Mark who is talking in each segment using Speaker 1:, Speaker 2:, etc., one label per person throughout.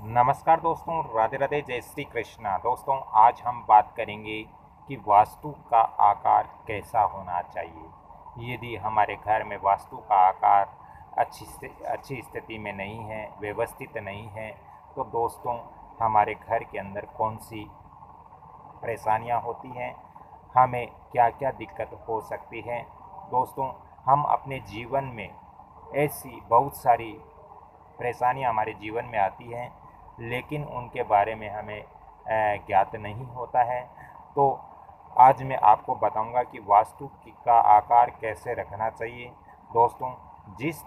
Speaker 1: नमस्कार दोस्तों, राधे राधे, जय श्री कृष्णा। दोस्तों, आज हम बात करेंगे कि वास्तु का आकार कैसा होना चाहिए। यदि हमारे घर में वास्तु का आकार अच्छी स्थिति में नहीं है, व्यवस्थित नहीं है, तो दोस्तों हमारे घर के अंदर कौन सी परेशानियां होती हैं, हमें क्या क्या दिक्कत हो सकती है। दोस्तों, हम अपने जीवन में ऐसी बहुत सारी परेशानियां हमारे जीवन में आती हैं, लेकिन उनके बारे में हमें ज्ञात नहीं होता है। तो आज मैं आपको बताऊंगा कि का आकार कैसे रखना चाहिए। दोस्तों, जिस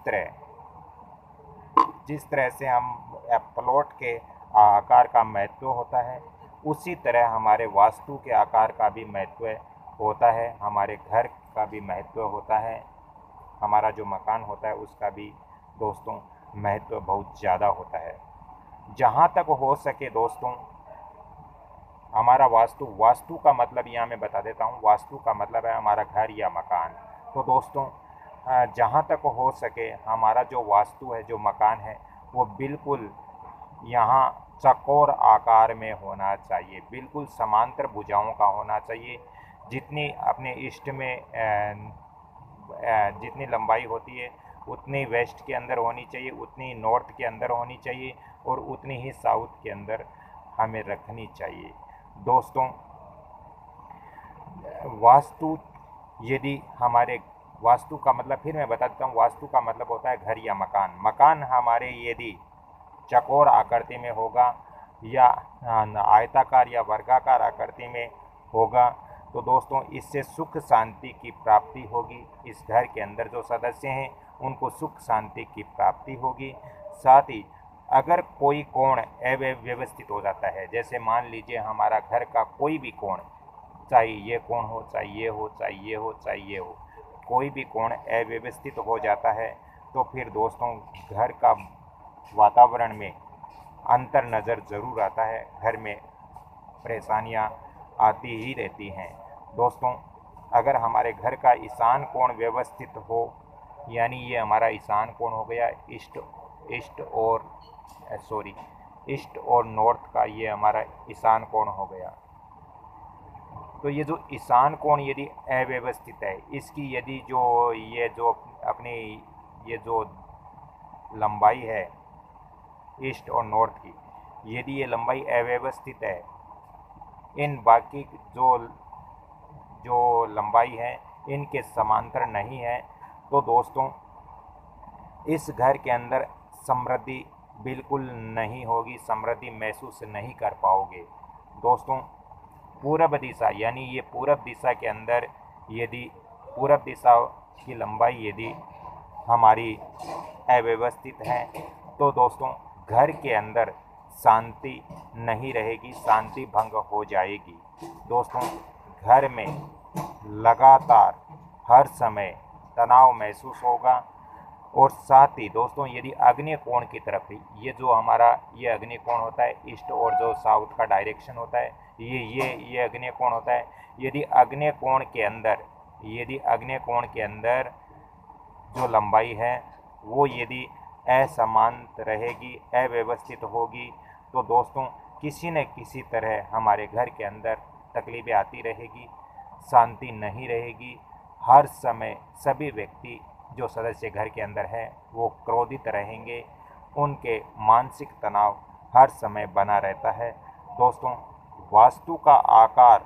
Speaker 1: तरह से हम प्लॉट के आकार का महत्व होता है, उसी तरह हमारे वास्तु के आकार का भी महत्व होता है, हमारे घर का भी महत्व होता है, हमारा जो मकान होता है उसका भी दोस्तों महत्व बहुत ज़्यादा होता है। जहाँ तक हो सके दोस्तों, हमारा वास्तु का मतलब यहाँ मैं बता देता हूँ। वास्तु का मतलब है हमारा घर या मकान। तो दोस्तों, जहाँ तक हो सके हमारा जो वास्तु है, जो मकान है, वो बिल्कुल यहाँ चौकोर आकार में होना चाहिए, बिल्कुल समांतर भुजाओं का होना चाहिए। जितनी अपने ईस्ट में जितनी लंबाई होती है उतनी वेस्ट के अंदर होनी चाहिए, उतनी नॉर्थ के अंदर होनी चाहिए और उतनी ही साउथ के अंदर हमें रखनी चाहिए। दोस्तों, वास्तु यदि हमारे वास्तु का मतलब फिर मैं बता देता हूँ। वास्तु का मतलब होता है घर या मकान। मकान हमारे यदि चौकोर आकृति में होगा या आयताकार या वर्गाकार आकृति में होगा, तो दोस्तों इससे सुख शांति की प्राप्ति होगी। इस घर के अंदर जो सदस्य हैं उनको सुख शांति की प्राप्ति होगी। साथ ही अगर कोई कोण अव्यवस्थित हो जाता है, जैसे मान लीजिए हमारा घर का कोई भी कोण, चाहे ये कोण हो, चाहे ये हो, चाहे ये हो, चाहे ये हो, कोई भी कोण अव्यवस्थित हो जाता है, तो फिर दोस्तों घर का वातावरण में अंतर नज़र ज़रूर आता है, घर में परेशानियां आती ही रहती हैं। दोस्तों, अगर हमारे घर का ईशान कोण व्यवस्थित हो, यानी ये हमारा ईशान कोण हो गया, ईस्ट और सॉरी ईस्ट और नॉर्थ का ये हमारा ईशान कोण हो गया। तो ये जो ईशान कोण यदि अव्यवस्थित है, इसकी यदि जो अपनी ये जो लंबाई है ईस्ट और नॉर्थ की, यदि ये लंबाई अव्यवस्थित है, इन बाकी जो जो लंबाई है इनके समांतर नहीं है, तो दोस्तों इस घर के अंदर समृद्धि बिल्कुल नहीं होगी, समृद्धि महसूस नहीं कर पाओगे। दोस्तों, पूरब दिशा यानी ये पूरब दिशा के अंदर यदि पूरब दिशा की लंबाई यदि हमारी अव्यवस्थित है, तो दोस्तों घर के अंदर शांति नहीं रहेगी, शांति भंग हो जाएगी। दोस्तों, घर में लगातार हर समय तनाव महसूस होगा। और साथ ही दोस्तों, यदि आग्नेय कोण की तरफ ये जो हमारा ये आग्नेय कोण होता है, ईस्ट और जो साउथ का डायरेक्शन होता है, ये आग्नेय कोण होता है। यदि आग्नेय कोण के अंदर जो लंबाई है वो यदि असमांत रहेगी, अव्यवस्थित होगी, तो दोस्तों किसी न किसी तरह हमारे घर के अंदर तकलीफें आती रहेगी, शांति नहीं रहेगी। हर समय सभी व्यक्ति जो सदस्य घर के अंदर है वो क्रोधित रहेंगे, उनके मानसिक तनाव हर समय बना रहता है। दोस्तों, वास्तु का आकार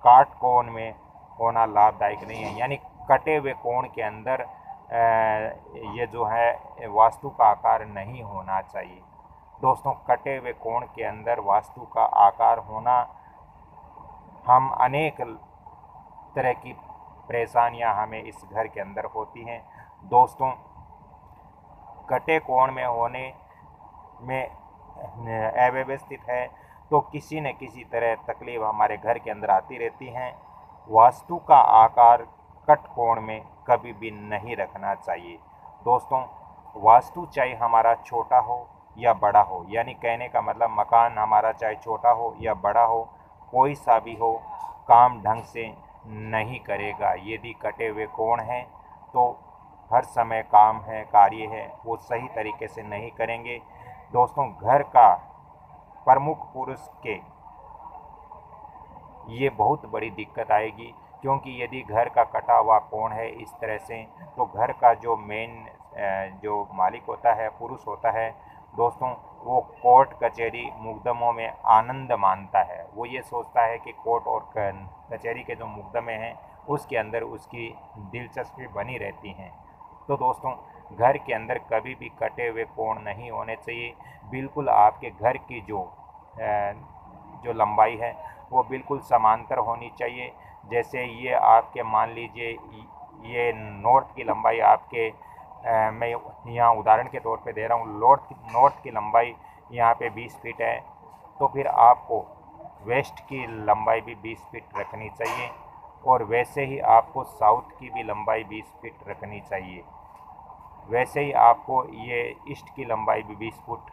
Speaker 1: काट कोण में होना लाभदायक नहीं है, यानी कटे हुए कोण के अंदर ये जो है वास्तु का आकार नहीं होना चाहिए। दोस्तों, कटे हुए कोण के अंदर वास्तु का आकार होना, हम अनेक तरह की परेशानियां हमें इस घर के अंदर होती हैं। दोस्तों, कटे कोण में होने में अव्यवस्थित है तो किसी न किसी तरह तकलीफ हमारे घर के अंदर आती रहती हैं। वास्तु का आकार कट कोण में कभी भी नहीं रखना चाहिए। दोस्तों, वास्तु चाहे हमारा छोटा हो या बड़ा हो, यानी कहने का मतलब मकान हमारा चाहे छोटा हो या बड़ा हो, कोई सा भी हो, काम ढंग से नहीं करेगा। यदि कटे हुए कोण हैं तो हर समय कार्य है वो सही तरीके से नहीं करेंगे। दोस्तों घर का प्रमुख पुरुष के ये बहुत बड़ी दिक्कत आएगी, क्योंकि यदि घर का कटा हुआ कोण है इस तरह से, तो घर का जो मेन जो मालिक होता है, पुरुष होता है दोस्तों, वो कोर्ट कचहरी मुकदमों में आनंद मानता है। वो ये सोचता है कि कोर्ट और कचहरी के जो मुकदमे हैं उसके अंदर उसकी दिलचस्पी बनी रहती हैं। तो दोस्तों घर के अंदर कभी भी कटे हुए कोण नहीं होने चाहिए। बिल्कुल आपके घर की जो लंबाई है वो बिल्कुल समांतर होनी चाहिए। जैसे ये आपके मान लीजिए ये नॉर्थ की लंबाई आपके मैं यहाँ उदाहरण के तौर पे दे रहा हूँ, नॉर्थ की लंबाई यहाँ पे 20 फीट है, तो फिर आपको वेस्ट की लंबाई भी 20 फीट रखनी चाहिए, और वैसे ही आपको साउथ की भी लंबाई 20 फीट रखनी चाहिए। वैसे ही आपको ये ईस्ट की लंबाई भी 20 फुट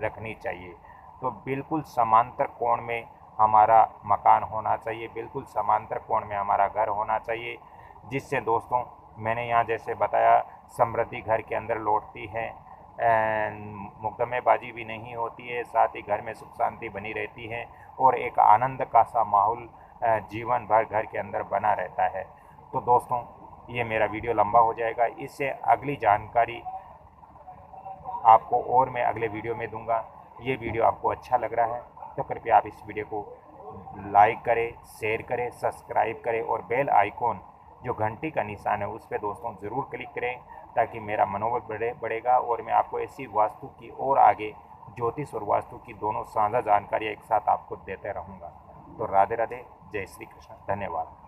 Speaker 1: रखनी चाहिए। तो बिल्कुल समांतर कोण में हमारा मकान होना चाहिए, बिल्कुल समांतर कोण में हमारा घर होना चाहिए, जिससे दोस्तों मैंने यहाँ जैसे बताया समृद्धि घर के अंदर लौटती है, मुकदमेबाजी भी नहीं होती है, साथ ही घर में सुख शांति बनी रहती है और एक आनंद का सा माहौल जीवन भर घर के अंदर बना रहता है। तो दोस्तों ये मेरा वीडियो लंबा हो जाएगा, इससे अगली जानकारी आपको और मैं अगले वीडियो में दूंगा। ये वीडियो आपको अच्छा लग रहा है तो कृपया आप इस वीडियो को लाइक करें, शेयर करें, सब्सक्राइब करें और बेल आइकॉन जो घंटी का निशान है उस पर दोस्तों ज़रूर क्लिक करें, ताकि मेरा मनोबल बढ़ेगा और मैं आपको ऐसी वास्तु की और आगे ज्योतिष और वास्तु की दोनों साझा जानकारियाँ एक साथ आपको देते रहूँगा। तो राधे राधे, जय श्री कृष्ण, धन्यवाद।